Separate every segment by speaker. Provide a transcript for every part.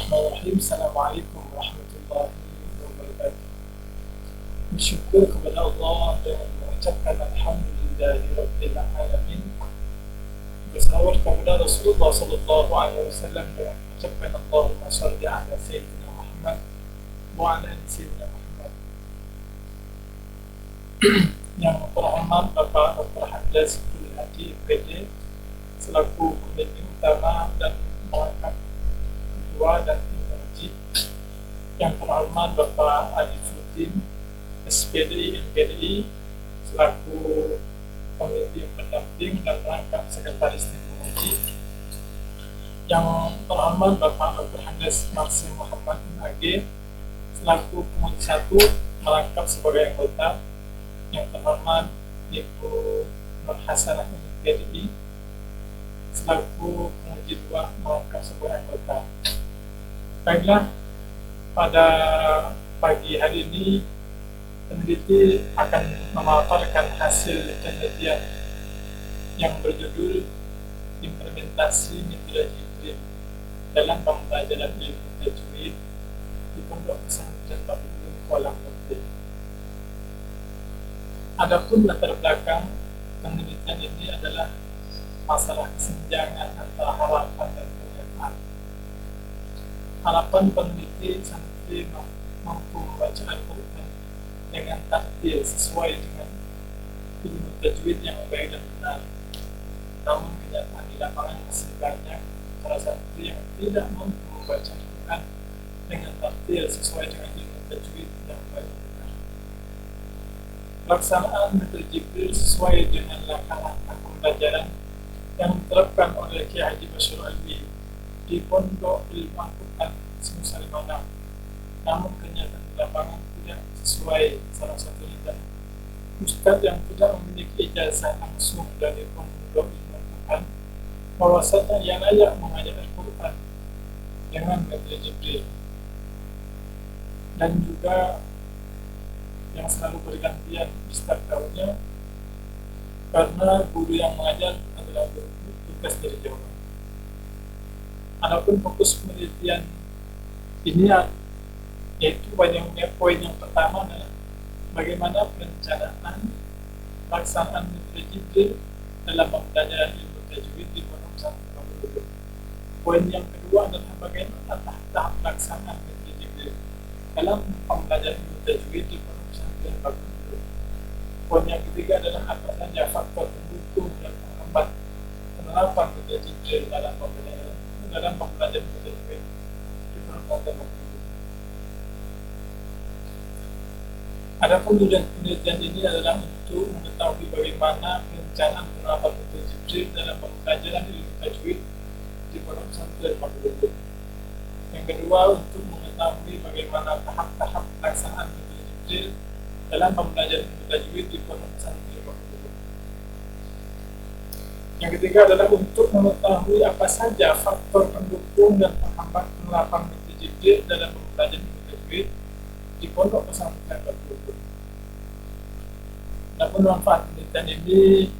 Speaker 1: Bismillahirrahmanirrahim. Assalamualaikum warahmatullahi wabarakatuh. Bersyukur kepada Allah dan mengucapkan alhamdulillahirabbil alamin. Bersalawat kepada Rasulullah sallallahu alaihi wasallam dan mengucapkan Allahumma shalli ala sayyidina Muhammad wa ala ali sayyidina Muhammad. Yang terhormat Bapak Dr. Hamzah Hadi PD selaku pemimpin utama dan melengkap ketua dan tim penguji. Yang terhormat Bapak Adifuddin SPD MPDI selaku pemimpin pendamping dan melengkap sekretaris tim penguji. Yang terhormat Bapak Dr. Handes Marsi Muhammad MAG selaku penguji 1 melengkap sebagai anggota. Yang terhormat Ibu Nur Hasanah MPDI selaku penguji 2 melengkap sebagai anggota. Baiklah, pada pagi hari ini peneliti akan memaparkan hasil penelitian yang berjudul implementasi metode Jibril dalam pembelajaran ilmu tajwid di Pondok Pesantren Tabligh Kuala Lumpur. Adapun latar belakang penelitian ini adalah masalah kesenjangan antara harapan dan kenyataan. Harapan peneliti santri mampu membaca Al-Quran dengan tartil sesuai dengan ilmu tajwid yang baik dan benar. Namun kenyataan di lapangan masih banyak para santri yang tidak mampu membaca Al-Quran dengan tartil sesuai dengan ilmu tajwid yang baik dan benar. Pelaksanaan metode Jibril sesuai dengan langkah-langkah pembelajaran yang diterapkan oleh Kiai Haji Bashir Alwi di Pondok Ilmu Al-Quran Sinusari Manang. Namun kenyataan di lapangan tidak sesuai, salah satunya dan ustadz yang tidak memiliki ijazah langsung dari Pondok Ilmu Al-Quran bahwasanya yang layak mengajar Al-Quran dengan metode Jibril, dan juga yang selalu bergantian di setiap tahunnya karena guru yang mengajar adalah tugas dari Jawa. Adapun fokus penelitian ini yaitu poin yang pertama adalah bagaimana perencanaan pelaksanaan metode Jibril dalam pembelajaran ilmu tajwid di Pondok Pesantren Tabligh. Poin yang kedua adalah bagaimana tahap pelaksanaan metode Jibril dalam pembelajaran ilmu tajwid di Pondok Pesantren Tabligh. Poin yang ketiga adalah apa saja faktor pendukung dan penghambat penerapan metode Jibril dalam pembelajaran metode Jibril di Pondok Pesantren Tabligh. Adapun tujuan penelitian ini adalah untuk mengetahui bagaimana perencanaan penerapan metode Jibril dalam pembelajaran ilmu tajwid di Pondok Pesantren Tabligh. Yang kedua, untuk mengetahui bagaimana tahap-tahap pelaksanaan metode Jibril dalam pembelajaran ilmu tajwid di Pondok Pesantren Tabligh. Yang ketiga adalah untuk mengetahui apa saja faktor pendukung dan penghambat penerapan metode Jibril dalam pembelajaran ilmu tajwid di Pondok Pesantren Tabligh. Namun manfaat penelitian ini,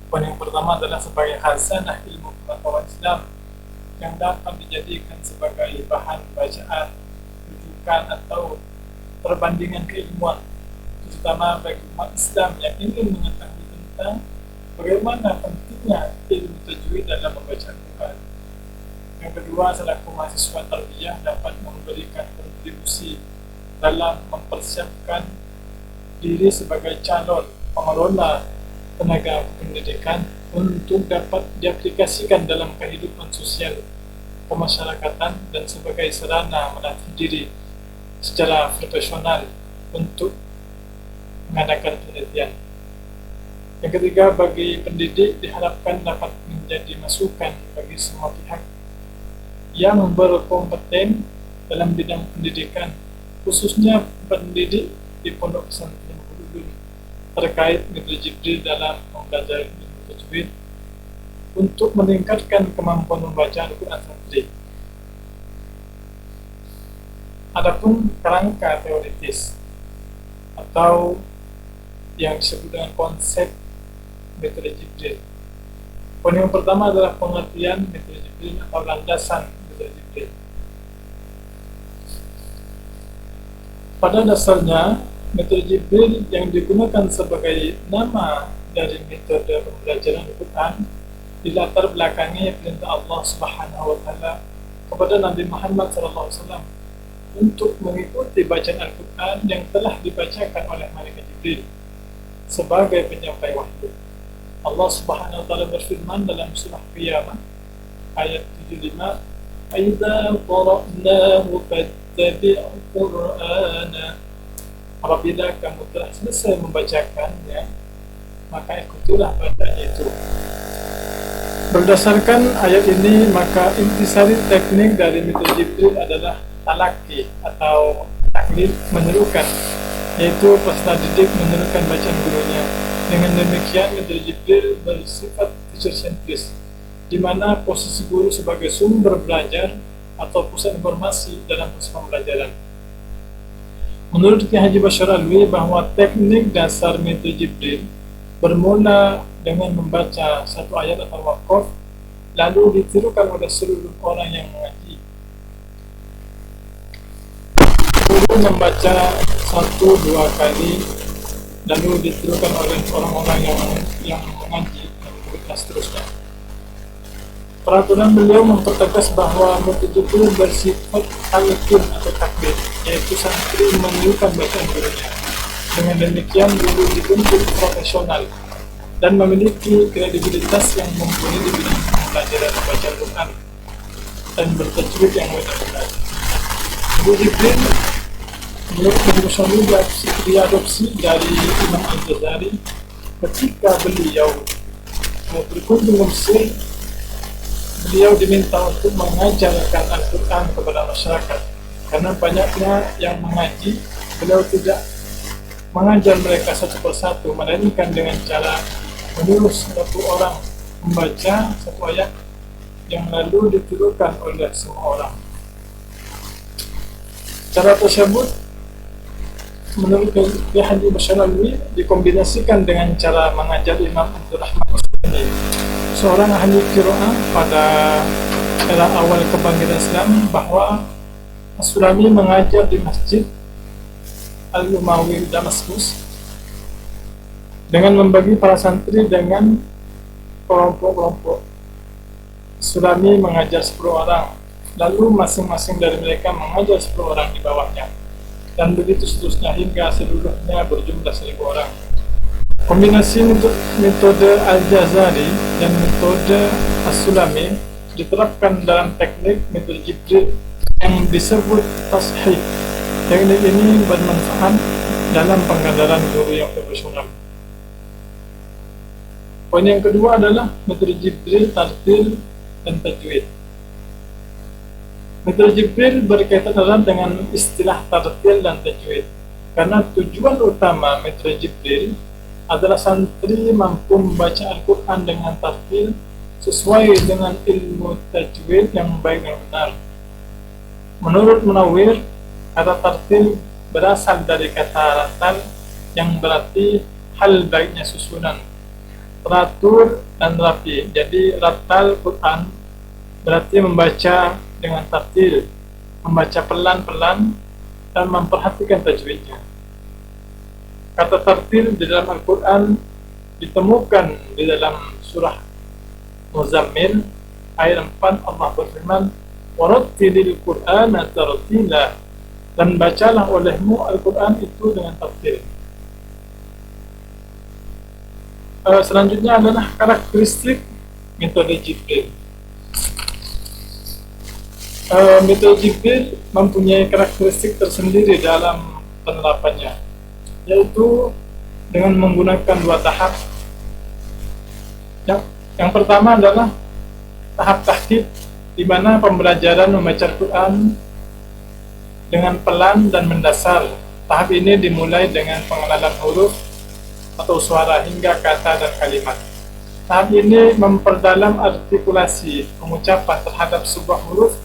Speaker 1: poin yang pertama adalah sebagai khazanah ilmu pengetahuan Islam yang dapat dijadikan sebagai bahan bacaan, rujukan atau perbandingan keilmuan, terutama bagi umat Islam yang ingin mengetahui tentang bagaimana pentingnya ilmu tajwid dalam membaca Al-Quran. Yang kedua, selaku mahasiswa tarbiyah dapat memberikan kontribusi dalam mempersiapkan diri sebagai calon pengelola tenaga pendidikan untuk dapat diaplikasikan dalam kehidupan sosial kemasyarakatan dan sebagai sarana melatih diri secara profesional untuk mengadakan penelitian. Yang ketiga, bagi pendidik diharapkan dapat menjadi masukan bagi semua pihak yang berkompeten dalam bidang pendidikan, khususnya pendidik di Pondok Pesantren Tabligh terkait metode Jibril dalam pembelajaran ilmu tajwid untuk meningkatkan kemampuan membaca Al-Quran santri. Adapun kerangka teoritis atau yang disebut dengan konsep metode Jibril. Poin yang pertama adalah pengertian metode Jibril atau landasan metode Jibril. Pada dasarnya, metode Jibril yang digunakan sebagai nama dari metode pembelajaran Al-Quran dilatar belakangi perintah Allah Subhanahu wa Ta'ala kepada Nabi Muhammad SAW untuk mengikuti bacaan Al-Quran yang telah dibacakan oleh malaikat Jibril sebagai penyampai wahyu. Allah Subhanahu wa Ta'ala berfirman dalam surah Qiyamah ayat 75, "Aidza qara'nahu fattabi' Qur'ana." Apabila kamu telah selesai membacakannya, maka ikutilah bacaan itu. Berdasarkan ayat ini, maka intisari teknik dari metode Jibril adalah talaki atau taklid menirukan, yaitu peserta didik menirukan bacaan gurunya. Dengan demikian, metode Jibril bersifat teacher centris, di mana posisi guru sebagai sumber belajar atau pusat informasi dalam proses pembelajaran. Menurut Ki Haji Bashar Alwi bahwa teknik dasar metode Jibril bermula dengan membaca satu ayat atau waqaf, lalu ditirukan oleh seluruh orang yang mengaji. Guru membaca 1-2 kali, lalu ditirukan oleh orang-orang yang mengaji, dan seterusnya. Peraturan beliau mempertegas bahwa metode Jibril bersifat talqin atau takbir, yaitu santri menirukan bacaan gurunya. Dengan demikian, guru dituntut profesional dan memiliki kredibilitas yang mumpuni di bidang pembelajaran bacaan Quran dan bertajwid yang benar-benar. Guru Jibril menurut Nabi diadopsi dari Imam Al-Ghazali ketika beliau berkunjung ke Mesir. Beliau diminta untuk mengajarkan Al-Quran kepada masyarakat. Karena banyaknya yang mengaji, beliau tidak mengajar mereka satu persatu, melainkan dengan cara menyuruh satu orang membaca satu ayat yang lalu ditirukan oleh semua orang. Cara tersebut menurut Ki Haji Bashar Alwi dikombinasikan dengan cara mengajar Imam Abdul Rahman As-Sulami, seorang ahli qiraah pada era awal kebangkitan Islam, bahwa As-Sulami mengajar di Masjid Al-Umawi Damaskus dengan membagi para santri dengan kelompok-kelompok. As-Sulami mengajar 10 orang, lalu masing-masing dari mereka mengajar 10 orang di bawahnya, dan begitu seterusnya hingga seluruhnya berjumlah 1000 orang. Kombinasi metode Al-Ghazali dan metode As-Sulami diterapkan dalam teknik metode Jibril yang disebut tashih. Teknik ini bermanfaat dalam pengajaran guru yang profesional. Poin yang kedua adalah metode Jibril, tartil, dan tajwid. Metode Jibril berkaitan erat dengan istilah tartil dan tajwid, karena tujuan utama metode Jibril adalah santri mampu membaca Al-Quran dengan tartil sesuai dengan ilmu tajwid yang baik dan benar. Menurut Munawwir, kata tartil berasal dari kata ratal yang berarti hal baiknya susunan, teratur dan rapi. Jadi ratal Quran berarti membaca dengan tartil, membaca pelan-pelan dan memperhatikan tajwidnya. Kata tartil di dalam Al-Quran ditemukan di dalam surah Muzammil ayat 4. Allah berfirman, "Warattilil Qur'ana tartila," dan bacalah olehmu Al-Quran itu dengan tartil. Selanjutnya adalah karakteristik metode Jibril. Metode Jibril mempunyai karakteristik tersendiri dalam penerapannya, yaitu dengan menggunakan 2 tahap. Yang pertama adalah tahap tahqiq, di mana pembelajaran membaca Al-Quran dengan pelan dan mendasar. Tahap ini dimulai dengan pengenalan huruf atau suara hingga kata dan kalimat. Tahap ini memperdalam artikulasi pengucapan terhadap sebuah huruf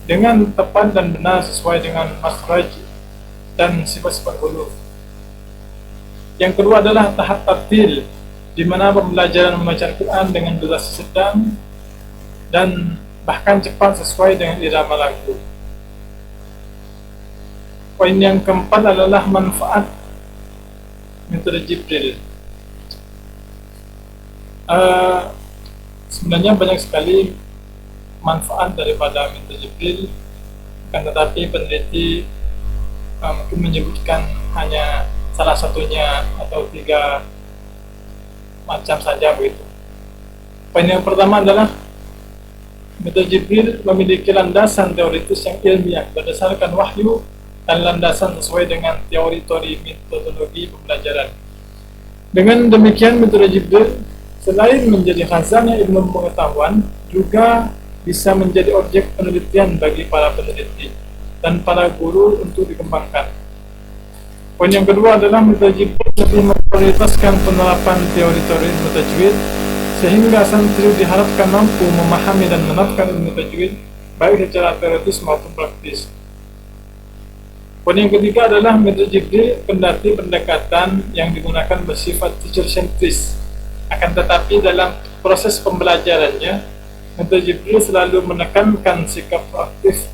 Speaker 1: dengan tepat dan benar sesuai dengan makhraj dan sifat-sifat huruf. Yang kedua adalah tahap tartil, di mana pembelajaran membaca Al-Quran dengan durasi sedang dan bahkan cepat sesuai dengan irama lagu. Poin yang keempat adalah manfaat metode Jibril. Sebenarnya banyak sekali manfaat daripada metode Jibril, akan tetapi peneliti mungkin menyebutkan hanya salah satunya atau 3 macam saja begitu. Poin yang pertama adalah metode Jibril memiliki landasan teoritis yang ilmiah berdasarkan wahyu dan landasan sesuai dengan teori-teori metodologi pembelajaran. Dengan demikian, metode Jibril selain menjadi khazanah ilmu pengetahuan, juga bisa menjadi objek penelitian bagi para peneliti dan para guru untuk dikembangkan. Poin yang kedua adalah metode Jibril lebih memprioritaskan penerapan teori-teori ilmu tajwid, sehingga santri diharapkan mampu memahami dan menerapkan ilmu tajwid baik secara teoritis maupun praktis. Poin yang ketiga adalah metode Jibril kendati pendekatan yang digunakan bersifat teacher centris, akan tetapi dalam proses pembelajarannya metode Jibril selalu menekankan sikap proaktif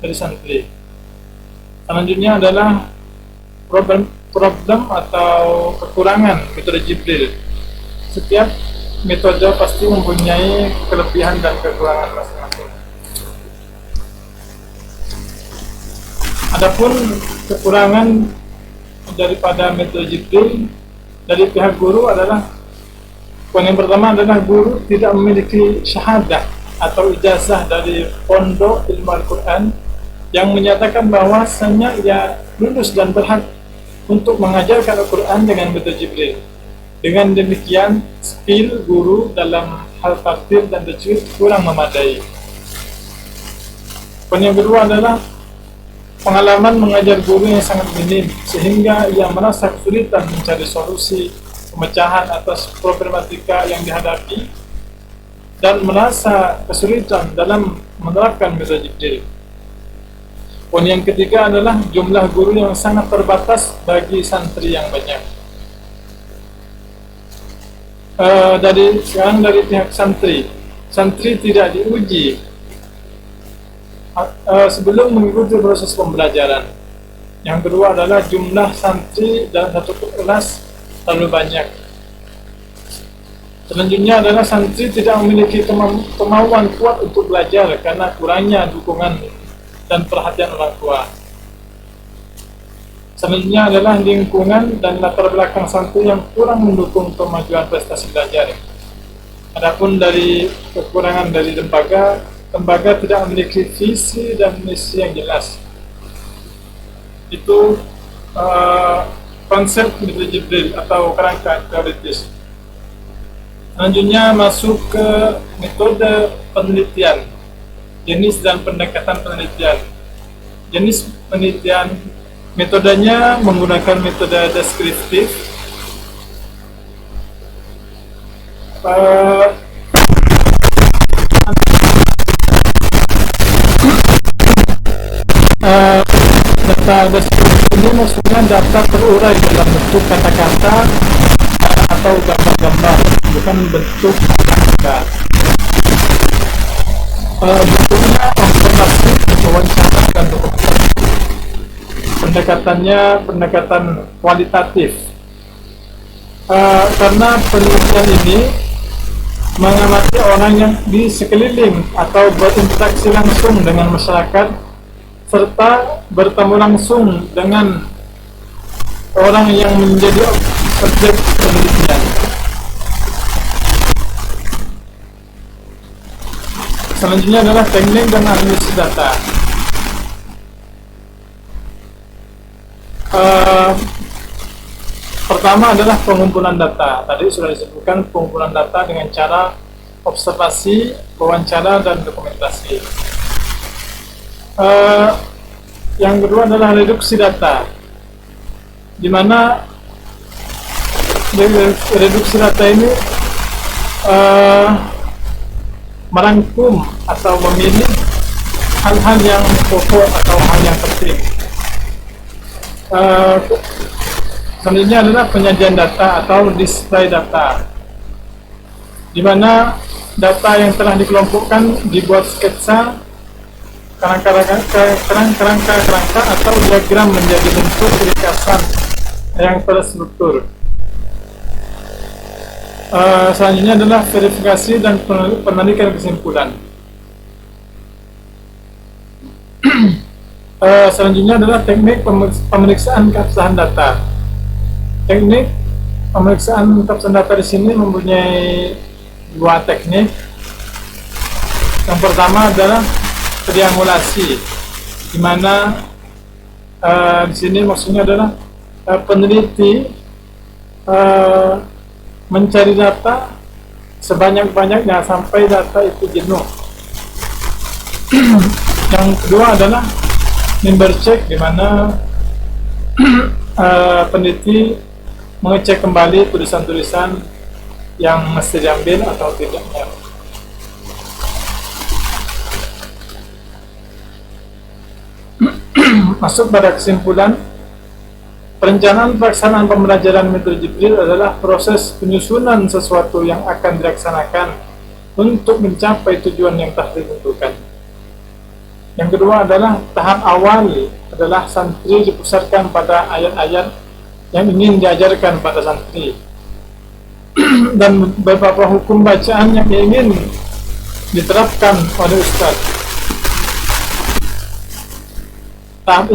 Speaker 1: dari santri. Selanjutnya adalah problem atau kekurangan metode Jibril. Setiap metode pasti mempunyai kelebihan dan kekurangan masing-masing. Adapun kekurangan daripada metode Jibril dari pihak guru adalah, poin yang pertama adalah guru tidak memiliki syahadah atau ijazah dari pondok ilmu Al-Quran yang menyatakan bahwasanya ia lulus dan berhak untuk mengajarkan Al-Quran dengan metode Jibril. Dengan demikian, skill guru dalam hal tartil dan tajwid kurang memadai. Poin yang kedua adalah pengalaman mengajar guru yang sangat minim, sehingga ia merasa kesulitan mencari solusi pemecahan atas problematika yang dihadapi dan merasa kesulitan dalam menerapkan metode Jibril. Poin yang ketiga adalah jumlah guru yang sangat terbatas bagi santri yang banyak. Dari pihak santri tidak diuji sebelum mengikuti proses pembelajaran. Yang kedua adalah jumlah santri dalam satu kelas terlalu banyak. Selanjutnya adalah santri tidak memiliki kemauan kuat untuk belajar karena kurangnya dukungan dan perhatian orang tua. Selanjutnya adalah lingkungan dan latar belakang santri yang kurang mendukung kemajuan prestasi belajar. Adapun dari kekurangan dari lembaga tidak memiliki visi dan misi yang jelas. Itu konsep metode Jibril atau kerangka teoritis. Selanjutnya masuk ke metode penelitian, jenis dan pendekatan penelitian. Jenis penelitian, metodenya menggunakan metode deskriptif, data deskriptif ini maksudnya data terurai dalam bentuk kata-kata atau gambar-gambar, bukan bentuk angka. Bentuknya observasi, wawancara, dan dokumentasi. Pendekatannya pendekatan kualitatif, karena penelitian ini mengamati orang yang di sekeliling atau berinteraksi langsung dengan masyarakat serta bertemu langsung dengan orang yang menjadi subjek penelitian. Selanjutnya adalah teknik dan analisis data. Pertama adalah pengumpulan data. Tadi sudah disebutkan pengumpulan data dengan cara observasi, wawancara, dan dokumentasi. Yang kedua adalah reduksi data, di mana reduksi data ini merangkum atau memilih hal-hal yang pokok atau hal yang penting. Selanjutnya adalah penyajian data atau display data, di mana data yang telah dikelompokkan dibuat sketsa kerangka atau diagram menjadi bentuk ringkasan yang terstruktur. Selanjutnya adalah verifikasi dan penarikan kesimpulan. Selanjutnya adalah teknik pemeriksaan keabsahan data. Teknik pemeriksaan keabsahan data di sini mempunyai dua teknik. Yang pertama adalah triangulasi, di mana di sini maksudnya adalah peneliti mencari data sebanyak-banyaknya sampai data itu jenuh. Yang kedua adalah member check, di mana peneliti mengecek kembali tulisan-tulisan yang mesti diambil atau tidaknya. Masuk pada kesimpulan, perencanaan pelaksanaan pembelajaran metode Jibril adalah proses penyusunan sesuatu yang akan dilaksanakan untuk mencapai tujuan yang telah ditentukan. Yang kedua adalah tahap awal adalah santri dipusatkan pada ayat-ayat yang ingin diajarkan pada santri dan beberapa hukum bacaan yang ingin diterapkan oleh ustaz. Tahap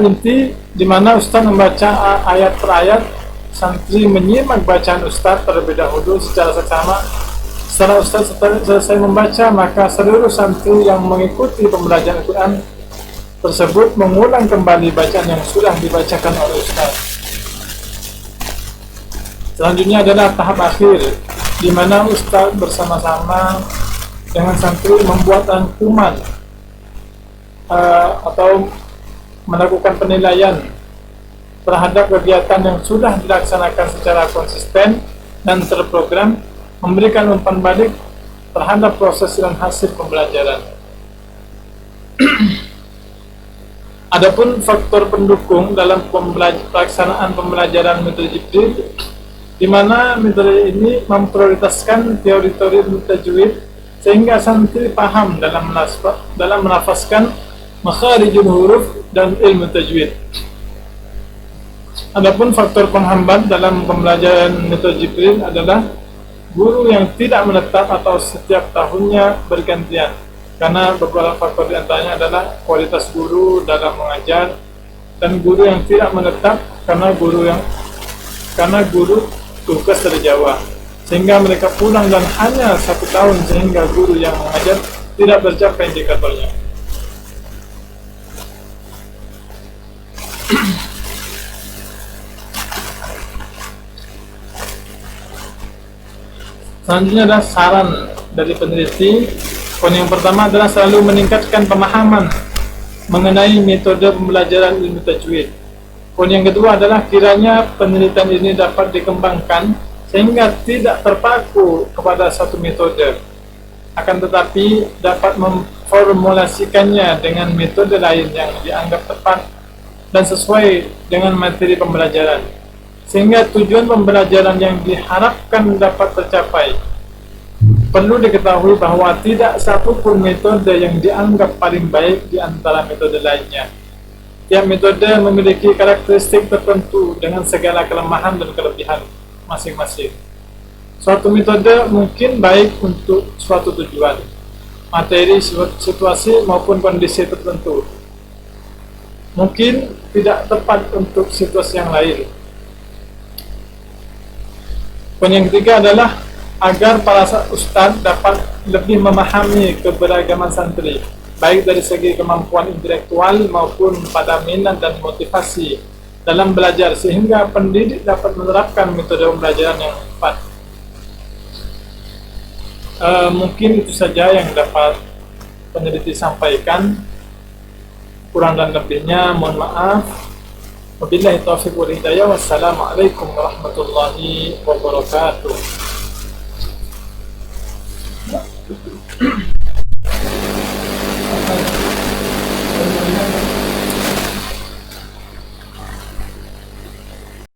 Speaker 1: inti di mana ustaz membaca ayat per ayat, santri menyimak bacaan ustaz terlebih dahulu secara seksama. Setelah ustaz selesai membaca, maka seluruh santri yang mengikuti pembelajaran Al-Quran tersebut mengulang kembali bacaan yang sudah dibacakan oleh ustaz. Selanjutnya adalah tahap akhir, di mana ustaz bersama-sama dengan santri membuat rangkuman atau melakukan penilaian terhadap kegiatan yang sudah dilaksanakan secara konsisten dan terprogram, memberikan umpan balik terhadap proses dan hasil pembelajaran. Adapun faktor pendukung dalam pelaksanaan pembelajaran metode Jibril, di mana metode ini memprioritaskan teori-teori tajwid sehingga santri paham dalam melafazkan makharijul huruf dan ilmu tajwid. Adapun faktor penghambat dalam pembelajaran metode Jibril adalah guru yang tidak menetap atau setiap tahunnya bergantian, karena beberapa faktor diantaranya adalah kualitas guru dalam mengajar, dan guru yang tidak menetap karena guru tugas dari Jawa, sehingga mereka pulang dan hanya 1 tahun, sehingga guru yang mengajar tidak tercapai indikatornya. Selanjutnya adalah saran dari peneliti. Poin yang pertama adalah selalu meningkatkan pemahaman mengenai metode pembelajaran ilmu tajwid. Poin yang kedua adalah kiranya penelitian ini dapat dikembangkan sehingga tidak terpaku kepada satu metode, akan tetapi dapat memformulasikannya dengan metode lain yang dianggap tepat dan sesuai dengan materi pembelajaran, sehingga tujuan pembelajaran yang diharapkan dapat tercapai. Perlu diketahui bahwa tidak satupun metode yang dianggap paling baik di antara metode lainnya. Tiap metode memiliki karakteristik tertentu dengan segala kelemahan dan kelebihan masing-masing. Suatu metode mungkin baik untuk suatu tujuan, materi, situasi maupun kondisi tertentu. Mungkin tidak tepat untuk situasi yang lain. Poin yang ketiga adalah agar para ustadz dapat lebih memahami keberagaman santri, baik dari segi kemampuan intelektual maupun pada minat dan motivasi dalam belajar, sehingga pendidik dapat menerapkan metode pembelajaran yang tepat. Mungkin itu saja yang dapat peneliti sampaikan. Kurang dan lebihnya mohon maaf. Wabillahi taufiq wal hidayah. Wassalamualaikum warahmatullahi wabarakatuh.